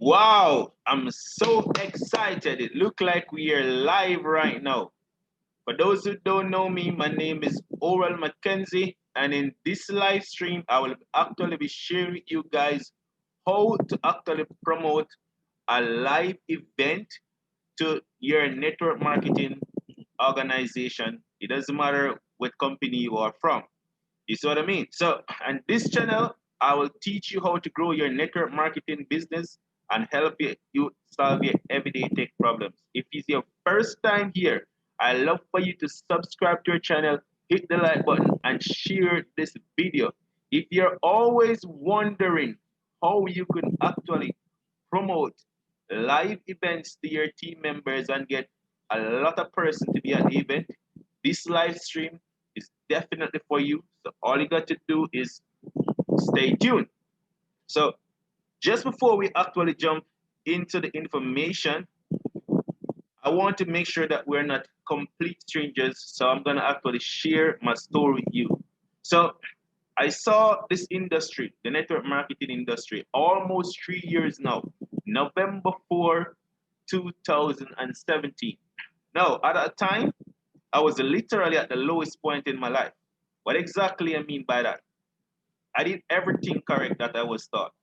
Wow, I'm so excited. It looks like we are live right now. For those who don't know me, my name is Oral Mackenzie, and in this live stream, I will actually be sharing with you guys how to actually promote a live event to your network marketing organization. It doesn't matter what company you are from. You see what I mean? So, on this channel, I will teach you how to grow your network marketing business and help you solve your everyday tech problems. If it's your first time here, I love for you to subscribe to our channel, hit the like button, and share this video. If you're always wondering how you can actually promote live events to your team members and get a lot of person to be at the event, this live stream is definitely for you. So all you got to do is stay tuned. So just before we actually jump into the information, I want to make sure that we're not complete strangers. So I'm gonna actually share my story with you. So I saw this industry, the network marketing industry, almost 3 years now. November 4, 2017. Now, at that time, I was literally at the lowest point in my life. What exactly I mean by that? I did everything correct that I was taught.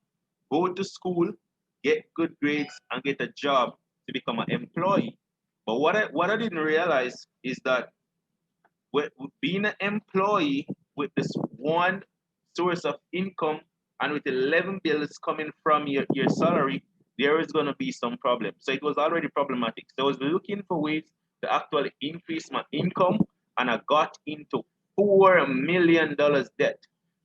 Go to school, get good grades, and get a job to become an employee. But what I didn't realize is that with being an employee with this one source of income and with 11 bills coming from your salary, there is going to be some problem. So it was already problematic. So I was looking for ways to actually increase my income, and I got into $4 million debt.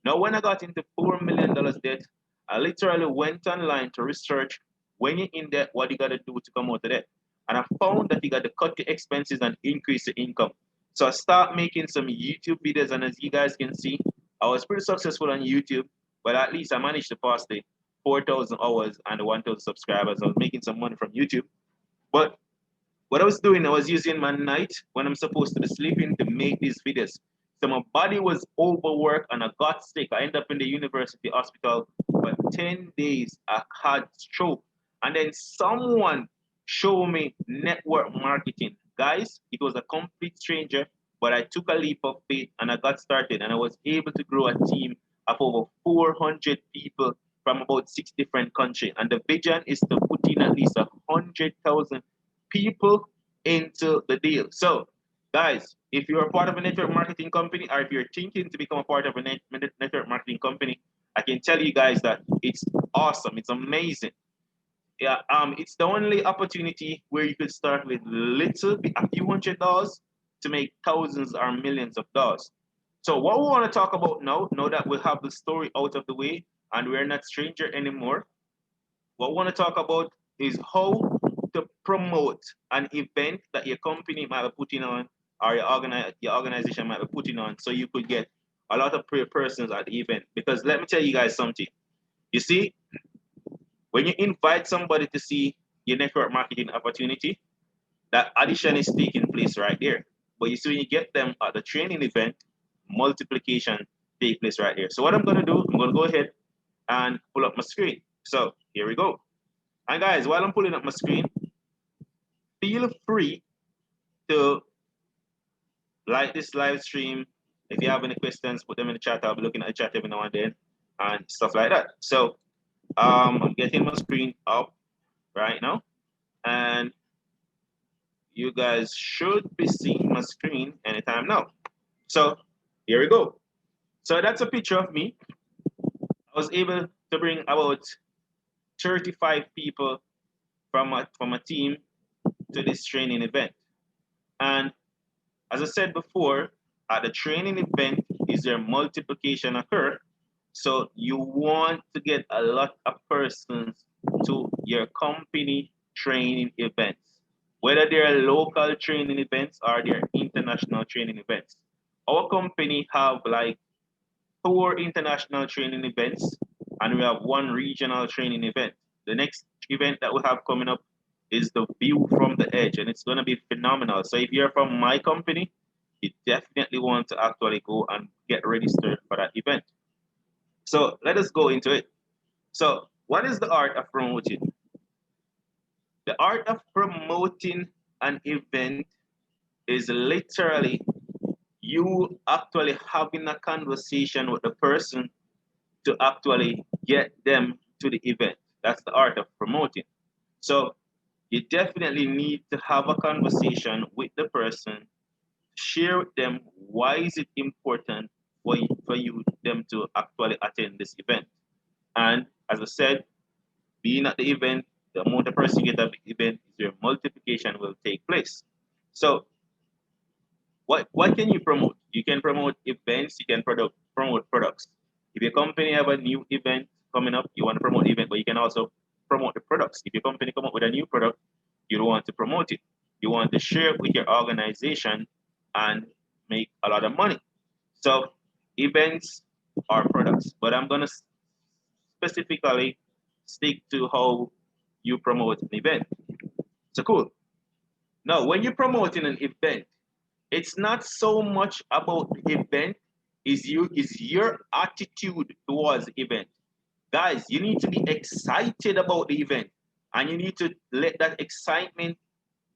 Now, when I got into $4 million debt, I literally went online to research when you're in debt, what you got to do to come out of debt. And I found that you got to cut the expenses and increase the income. So I start making some YouTube videos, and as you guys can see, I was pretty successful on YouTube, but at least I managed to pass the 4,000 hours and the 1,000 subscribers. I was making some money from YouTube. But what I was doing, I was using my night when I'm supposed to be sleeping to make these videos. So my body was overworked and I got sick. I ended up in the university hospital for 10 days. I had stroke. And then someone showed me network marketing. Guys, it was a complete stranger, but I took a leap of faith and I got started and I was able to grow a team of over 400 people from about 6 different countries. And the vision is to put in at least 100,000 people into the deal. So, guys, if you're a part of a network marketing company or if you're thinking to become a part of a network marketing company, I can tell you guys that it's awesome. It's amazing. Yeah, it's the only opportunity where you could start with little, a few $100 to make thousands or millions of dollars. So what we want to talk about now that we have the story out of the way and we're not stranger anymore, what we want to talk about is how to promote an event that your company might be putting on or your organization might be putting on so you could get a lot of persons at the event. Because let me tell you guys something. You see, when you invite somebody to see your network marketing opportunity, that addition is taking place right there. But you see, when you get them at the training event, multiplication take place right there. So what I'm going to do, I'm going to go ahead and pull up my screen. So here we go. And guys, while I'm pulling up my screen, feel free to like this live stream. If you have any questions, put them in the chat. I'll be looking at the chat every now and then and stuff like that. So I'm getting my screen up right now, and you guys should be seeing my screen anytime now. So here we go. So that's a picture of me. I was able to bring about 35 people from a team to this training event. And as I said before, at the training event is where multiplication occur. So you want to get a lot of persons to your company training events, whether they're local training events or they're international training events. Our company have like 4 international training events and we have 1 regional training event. The next event that we have coming up is the view from the edge, and it's going to be phenomenal. So if you're from my company, you definitely want to actually go and get registered for that event. So let us go into it. So what is the art of promoting? The art of promoting an event is literally you actually having a conversation with the person to actually get them to the event. That's the art of promoting. So you definitely need to have a conversation with the person, share with them why is it important for you them to actually attend this event. And as I said, being at the event, the more the person get at the event, your multiplication will take place. So what can you promote? You can promote events, you can promote products. If your company have a new event coming up, you want to promote the event, but you can also promote the products. If your company come up with a new product, you don't want to promote it. You want to share it with your organization and make a lot of money. So events are products, but I'm gonna specifically stick to how you promote an event. So cool. Now, when you're promoting an event, it's not so much about the event, is your attitude towards the event. Guys, you need to be excited about the event and you need to let that excitement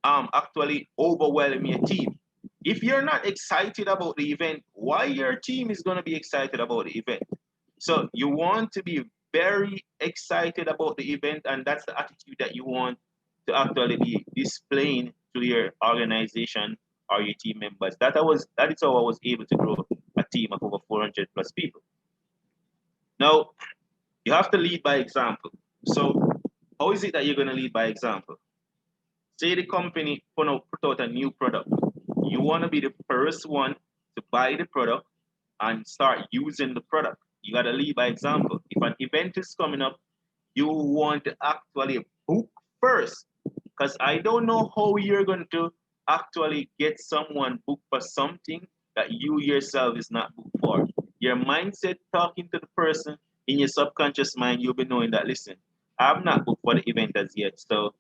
actually overwhelm your team. If you're not excited about the event, why your team is going to be excited about the event? So you want to be very excited about the event, and that's the attitude that you want to actually be displaying to your organization or your team members. That is how I was able to grow a team of over 400 plus people. Now you have to lead by example. So how is it that you're going to lead by example? Say the company put out a new product. You want to be the first one to buy the product and start using the product. You got to lead by example. If an event is coming up, you want to actually book first. Because I don't know how you're going to actually get someone booked for something that you yourself is not booked for. Your mindset talking to the person in your subconscious mind, you'll be knowing that, listen, I'm not booked for the event as yet. So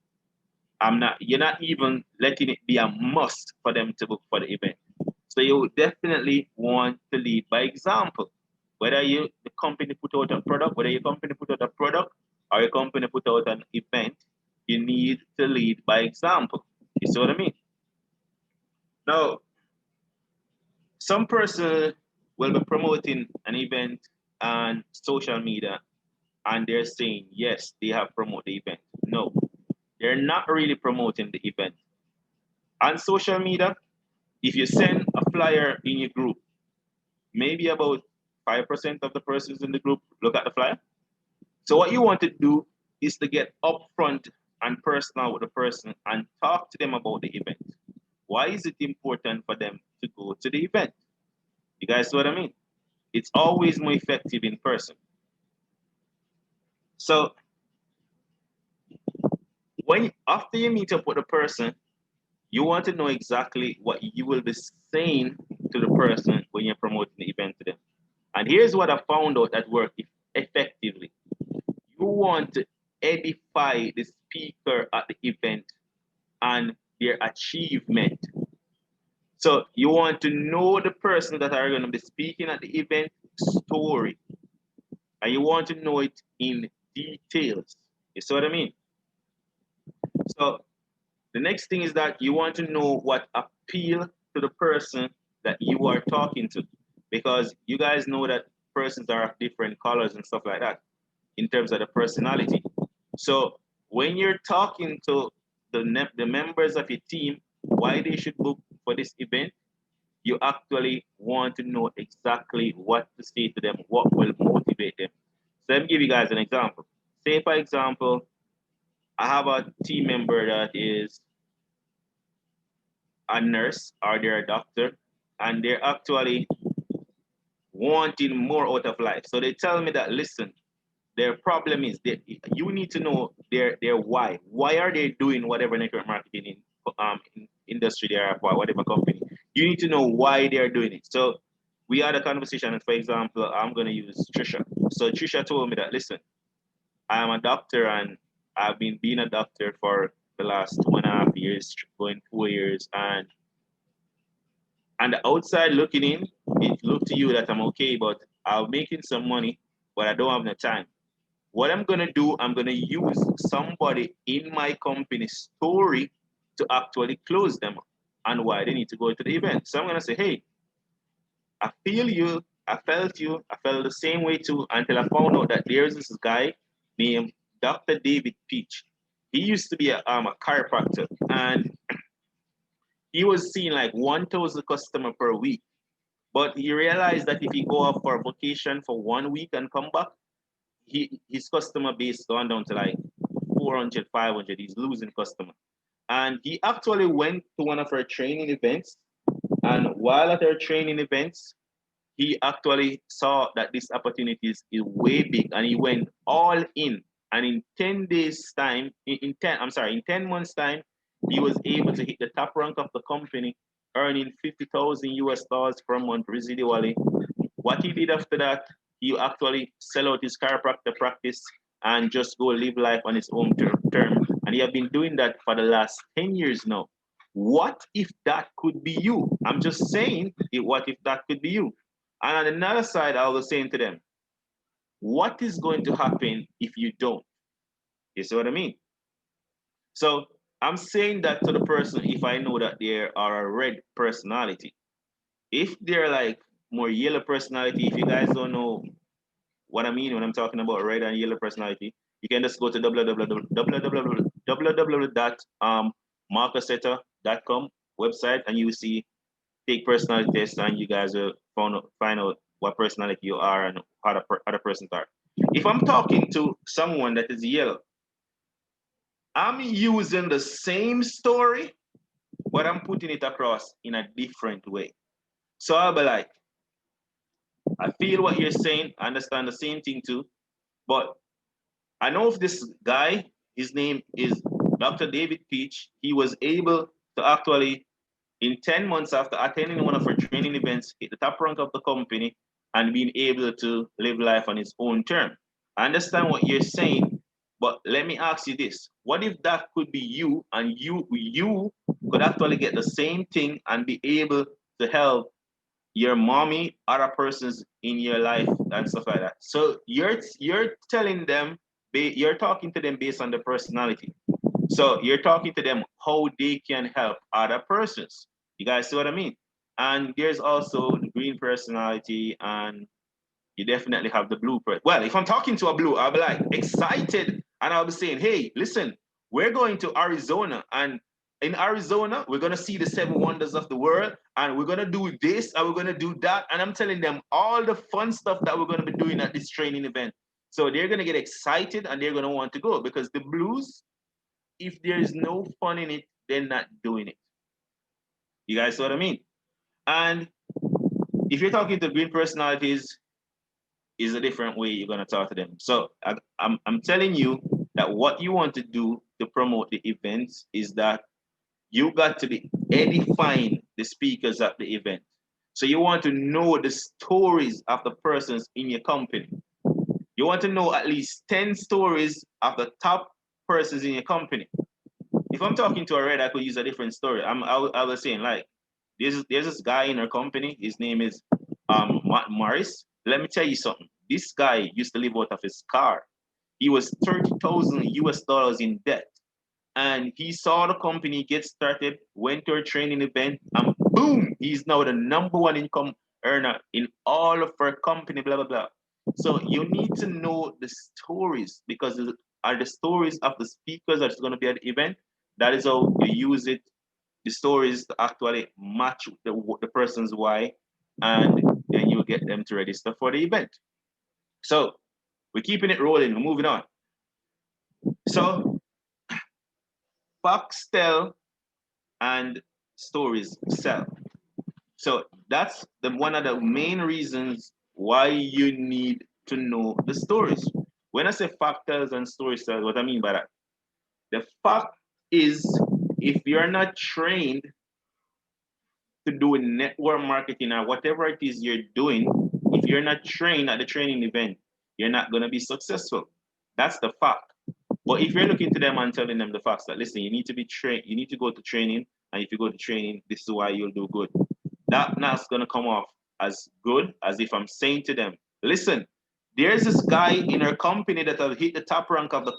you're not even letting it be a must for them to book for the event. So you definitely want to lead by example. Whether the company put out a product, whether your company put out a product or your company put out an event, you need to lead by example. You see what I mean? Now, some person will be promoting an event on social media and they're saying, yes, they have promoted the event. No, they're not really promoting the event. On social media, if you send a flyer in your group, maybe about 5% of the persons in the group look at the flyer. So what you want to do is to get upfront and personal with the person and talk to them about the event. Why is it important for them to go to the event? You guys see what I mean? It's always more effective in person. So when after you meet up with the person, you want to know exactly what you will be saying to the person when you're promoting the event to them. And here's what I found out that worked effectively. You want to edify the speaker at the event and their achievement. So you want to know the person that are going to be speaking at the event story, and you want to know it in details. You see what I mean? So the next thing is that you want to know what appeal to the person that you are talking to, because you guys know that persons are of different colors and stuff like that in terms of the personality. So when you're talking to the members of your team, why they should book for this event, you actually want to know exactly what to say to them, what will motivate them. So let me give you guys an example. Say, for example, I have a team member that is a nurse or they're a doctor, and they're actually wanting more out of life. So they tell me that, listen, their problem is that you need to know their why. Why are they doing whatever network marketing in industry they are for, whatever company? You need to know why they're doing it. So we had a conversation, and for example, I'm gonna use Trisha. So Trisha told me that, listen, I am a doctor and I've been being a doctor for the last 2.5 years, going 4 years, and the outside looking in, it looked to you that I'm okay, but I'm making some money, but I don't have the time. What I'm gonna do, I'm gonna use somebody in my company's story to actually close them and why they need to go to the event. So I'm gonna say, hey, I feel you, I felt the same way too until I found out that there's this guy named Dr. David Peach. He used to be a chiropractor and he was seeing like 1,000 customer per week. But he realized that if he go off for a vacation for 1 week and come back, his customer base gone down to like 400, 500. He's losing customer. And he actually went to one of our training events. And while at our training events, he actually saw that this opportunity is way big and he went all in. And in 10 days time, in 10 months time, he was able to hit the top rank of the company, earning 50,000 US dollars per month residually. What he did after that, he actually sell out his chiropractor practice and just go live life on his own term. And he have been doing that for the last 10 years now. What if that could be you? I'm just saying, what if that could be you? And on another side, I was saying to them, what is going to happen if you don't? You see what I mean? So I'm saying that to the person if I know that they are a red personality. If they're like more yellow personality, if you guys don't know what I mean when I'm talking about red and yellow personality, you can just go to www.marcusetta.com website and you see take personality test and you guys will find out what personality you are and how the other persons are. If I'm talking to someone that is yellow, I'm using the same story, but I'm putting it across in a different way. So I'll be like, I feel what you're saying, I understand the same thing too, but I know if this guy, his name is Dr. David Peach, he was able to actually, in 10 months after attending one of our training events, hit the top rank of the company and being able to live life on his own term. I understand what you're saying, but let me ask you this. What if that could be you and you could actually get the same thing and be able to help your mommy, other persons in your life and stuff like that. So you're telling them, you're talking to them based on the personality. So you're talking to them how they can help other persons. You guys see what I mean? And there's also the green personality, and you definitely have the blue person. Well, if I'm talking to a blue, I'll be like excited and I'll be saying, hey, listen, we're going to Arizona and in Arizona, we're going to see the seven wonders of the world and we're going to do this and we're going to do that. And I'm telling them all the fun stuff that we're going to be doing at this training event. So they're going to get excited and they're going to want to go because the blues, if there's no fun in it, they're not doing it. You guys see what I mean? And if you're talking to green personalities, is a different way you're going to talk to them. So I'm telling you that what you want to do to promote the events is that you got to be edifying the speakers at the event. So you want to know the stories of the persons in your company. You want to know at least 10 stories of the top persons in your company. If I'm talking to a red, I could use a different story. I was saying like there's this guy in our company. His name is Matt Morris. Let me tell you something. This guy used to live out of his car. He was 30,000 US dollars in debt, and he saw the company get started. Went to a training event, and boom, he's now the number one income earner in all of our company. Blah blah blah. So you need to know the stories because are the stories of the speakers that's going to be at the event. That is how you use it the stories to actually match the person's why, and then you get them to register for the event. So we're keeping it rolling. We're moving on. So facts tell and stories sell. So that's the one of the main reasons why you need to know the stories. When I say fact tells and stories tell, what I mean by that, the fact is if you're not trained to do network marketing or whatever it is you're doing, if you're not trained at the training event, you're not going to be successful. That's the fact. But if you're looking to them and telling them the facts that listen, you need to be trained, you need to go to training, and if you go to training, this is why you'll do good. That's going to come off as good as if I'm saying to them, listen, There's this guy in our company that have hit the top rank of the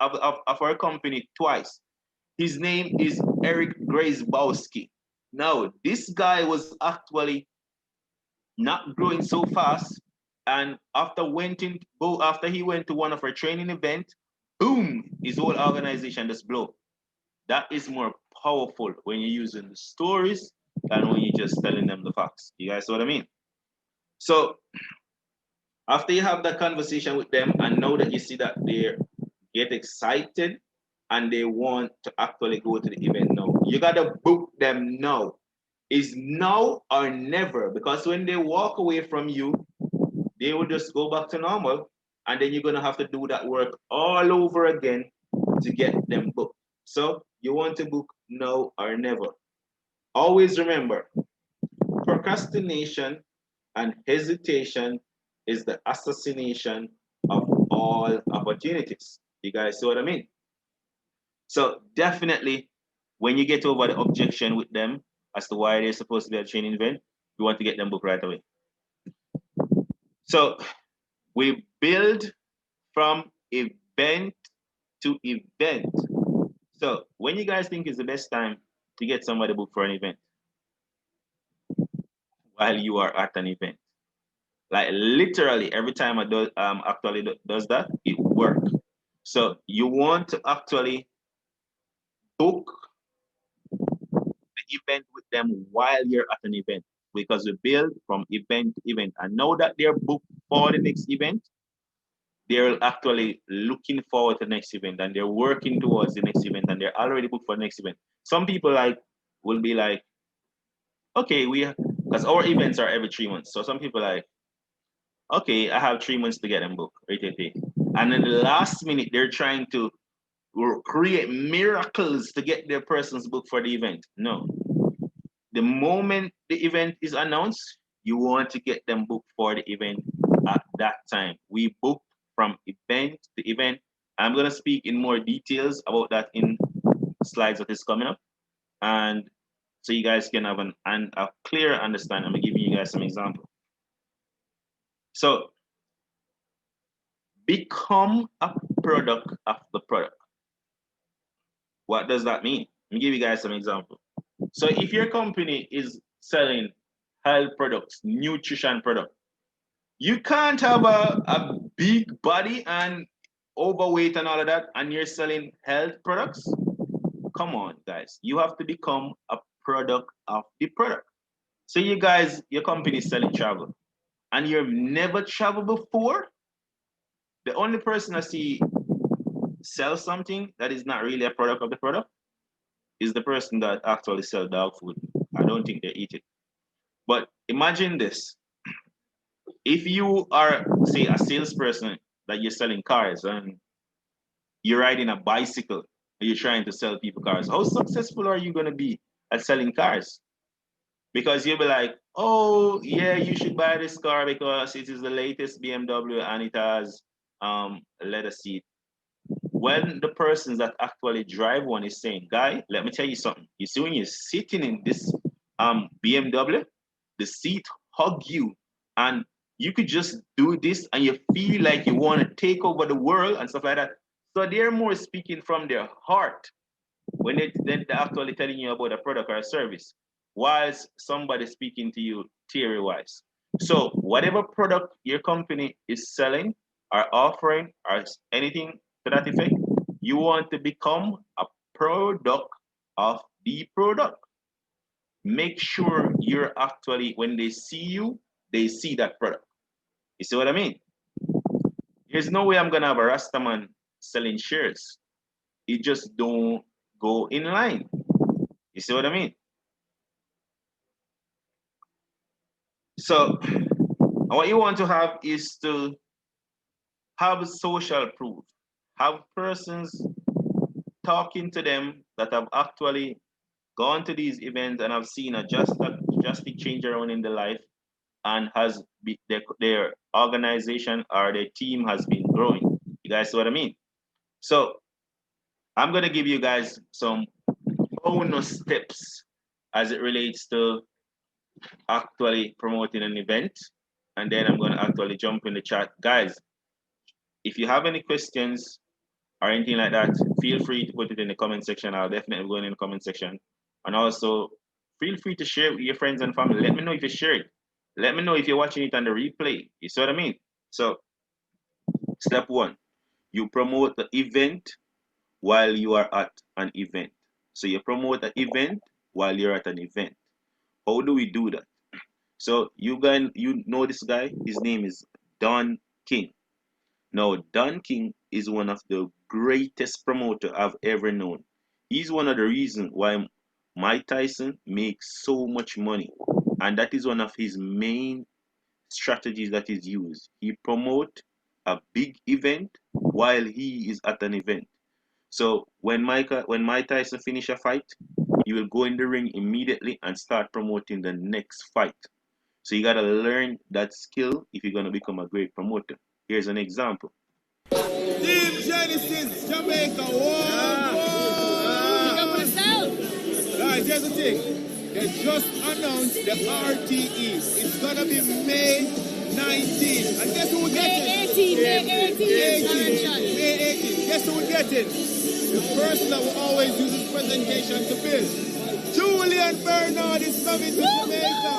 of our company twice. His name is Eric Gracebowski. Now, this guy was actually not growing so fast, and after he went to one of our training events, boom, his whole organization just blow. That is more powerful when you're using the stories than when you're just telling them the facts. You guys know what I mean? So after you have that conversation with them and know that you see that they get excited and they want to actually go to the event now, you gotta book them now. Is now or never, because when they walk away from you, they will just go back to normal, and then you're gonna have to do that work all over again to get them booked. So you want to book now or never. Always remember, procrastination and hesitation is the assassination of all opportunities. You guys see what I mean? So definitely, when you get over the objection with them as to why they're supposed to be at a training event, you want to get them booked right away. So we build from event to event. So when you guys think is the best time to get somebody booked for an event? While you are at an event. Like literally every time I do actually does that, it works. So you want to actually book the event with them while you're at an event, because we build from event to event. And now that they're booked for the next event, they're actually looking forward to the next event, and they're working towards the next event, and they're already booked for the next event. Some people like will be like, okay, we because our events are every 3 months. So some people like, okay, I have 3 months to get them booked. Right, right, right. And in the last minute, they're trying to create miracles to get their persons booked for the event. No. The moment the event is announced, you want to get them booked for the event at that time. We book from event to event. I'm going to speak in more details about that in slides that is coming up. And so you guys can have a clear understanding. I'm going to give you guys some example. So become a product of the product. What does that mean? Let me give you guys some example. So if your company is selling health products, nutrition products, you can't have a big body and overweight and all of that, and you're selling health products. Come on, guys. You have to become a product of the product. So you guys, your company is selling travel, and you've never traveled before. The only person I see sell something that is not really a product of the product is the person that actually sell dog food. I don't think they eat it. But imagine this. If you are, say, a salesperson that you're selling cars and you're riding a bicycle and you're trying to sell people cars, how successful are you going to be at selling cars? Because you'll be like, oh, yeah, you should buy this car because it is the latest BMW and it has leather seat. When the persons that actually drive one is saying, guy, let me tell you something. You see, when you're sitting in this BMW, the seat hug you, and you could just do this and you feel like you want to take over the world and stuff like that. So they're more speaking from their heart when they're actually telling you about a product or a service, whilst somebody speaking to you theory wise. So whatever product your company is selling or offering or anything to that effect, you want to become a product of the product. Make sure you're actually, when they see you, they see that product. You see what I mean? There's no way I'm gonna have a Rastaman selling shares. It just don't go in line. You see what I mean? So what you want to have is to have social proof. Have persons talking to them that have actually gone to these events and have seen a drastic change around in their life, and their organization or their team has been growing. You guys see what I mean? So I'm gonna give you guys some bonus tips as it relates to actually promoting an event. and then I'm gonna actually jump in the chat. Guys, if you have any questions or anything like that, feel free to put it in the comment section. I'll definitely go in the comment section. And also feel free to share it with your friends and family. Let me know if you share it. Let me know if you're watching it on the replay. You see what I mean? So step one, you promote the event while you are at an event. So you promote an event while you're at an event. How do we do that? So you know this guy. His name is Don King. Now Don King is one of the greatest promoter I've ever known. He's one of the reasons why Mike Tyson makes so much money, and that is one of his main strategies that is used. He promote a big event while he is at an event. So when Mike Tyson finish a fight, he will go in the ring immediately and start promoting the next fight. So you gotta learn that skill if you're gonna become a great promoter. Here's an example. Team Genesis, Jamaica, whoa! Guys, here's the thing. They just announced the RTE. It's gonna be May 19th. And guess who we're getting? May 18th. Guess who we're getting? The person that will always use his presentation to build. Julian Bernard is coming to Jamaica.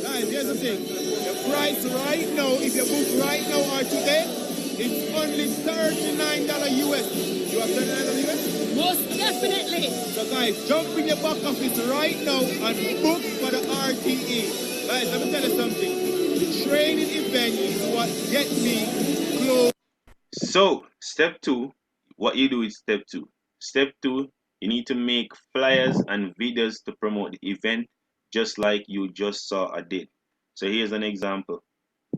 Guys, here's the thing. The price right now, if you book right now or today, it's only $39 US. You have $39 US? Most definitely. So guys, jump in your back office right now and book for the RTE. Guys, let me tell you something. The training event is what get me close. So step two, what you do is step two. Step two, you need to make flyers and videos to promote the event just like you just saw I did. So here's an example.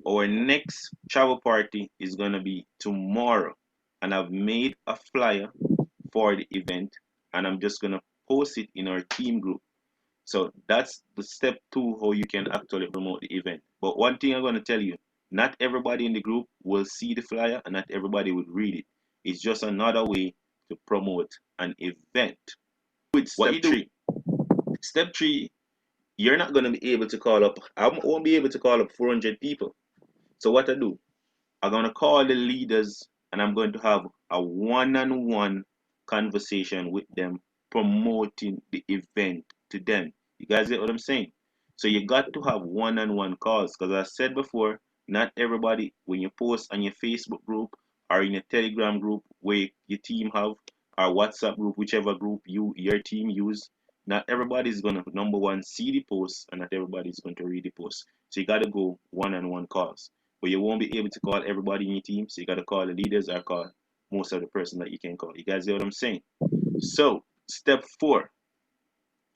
Our next travel party is gonna be tomorrow, and I've made a flyer for the event, and I'm just gonna post it in our team group. So that's the step two, how you can actually promote the event. But one thing I'm gonna tell you, not everybody in the group will see the flyer, and not everybody will read it. It's just another way to promote an event. With step three. Step three, you're not gonna be able to call up. I won't be able to call up 400 people. So what I do, I'm going to call the leaders and I'm going to have a one-on-one conversation with them, promoting the event to them. You guys get what I'm saying? So you got to have one-on-one calls because I said before, not everybody, when you post on your Facebook group or in your Telegram group where your team have, or WhatsApp group, whichever group your team use, not everybody is going to, number one, see the post, and not everybody is going to read the post. So you got to go one-on-one calls. But you won't be able to call everybody in your team, so you got to call the leaders or call most of the person that you can call. You guys get what I'm saying? So step four,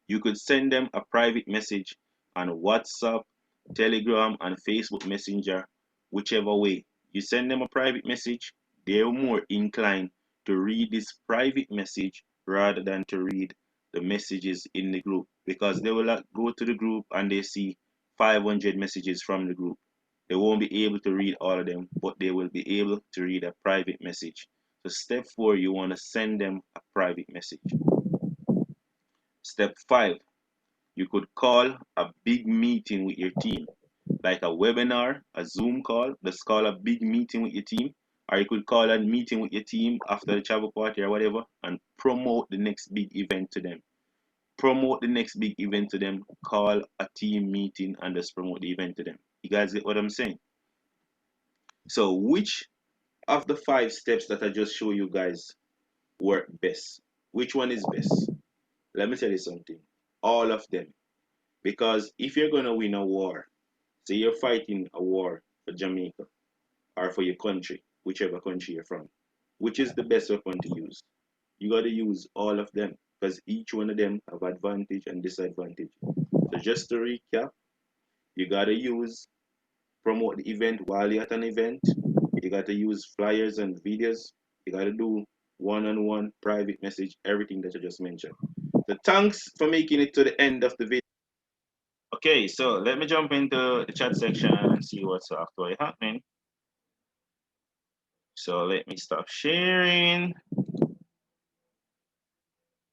you could send them a private message on WhatsApp, Telegram, and Facebook Messenger, whichever way. You send them a private message, they're more inclined to read this private message rather than to read the messages in the group, because they will go to the group and they see 500 messages from the group. They won't be able to read all of them, but they will be able to read a private message. So step four, you want to send them a private message. Step five, you could call a big meeting with your team, like a webinar, a Zoom call. Just call a big meeting with your team, or you could call a meeting with your team after the travel party or whatever, and promote the next big event to them. Promote the next big event to them. Call a team meeting and just promote the event to them. You guys get what I'm saying? So which of the 5 steps that I just showed you guys work best? Which one is best? Let me tell you something. All of them. Because if you're going to win a war, say you're fighting a war for Jamaica or for your country, whichever country you're from, which is the best weapon to use? You got to use all of them because each one of them have advantage and disadvantage. So just to recap, you got to promote the event while you're at an event. You got to use flyers and videos. You got to do one-on-one private message, everything that I just mentioned. So thanks for making it to the end of the video. Okay, so let me jump into the chat section and see what's actually happening. So let me stop sharing.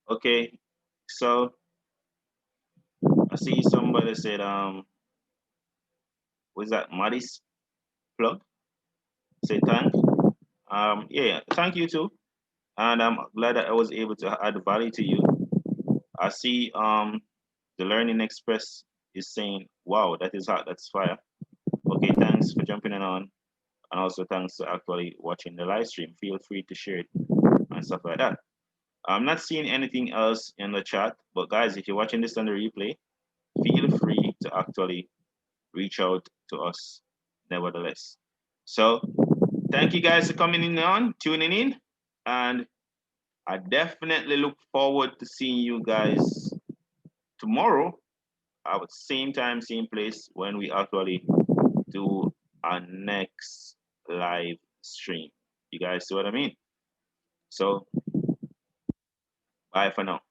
Okay, so I see somebody said was that Maddie's plug? Say thank. Yeah, thank you too. And I'm glad that I was able to add value to you. I see the Learning Express is saying, wow, that is hot, that's fire. Okay, thanks for jumping in on. And also thanks to actually watching the live stream. Feel free to share it and stuff like that. I'm not seeing anything else in the chat, but guys, if you're watching this on the replay, feel free to actually reach out to us nevertheless. So thank you guys for coming in on, tuning in, and I definitely look forward to seeing you guys tomorrow at the same time, same place when we actually do our next live stream. You guys see what I mean? So bye for now.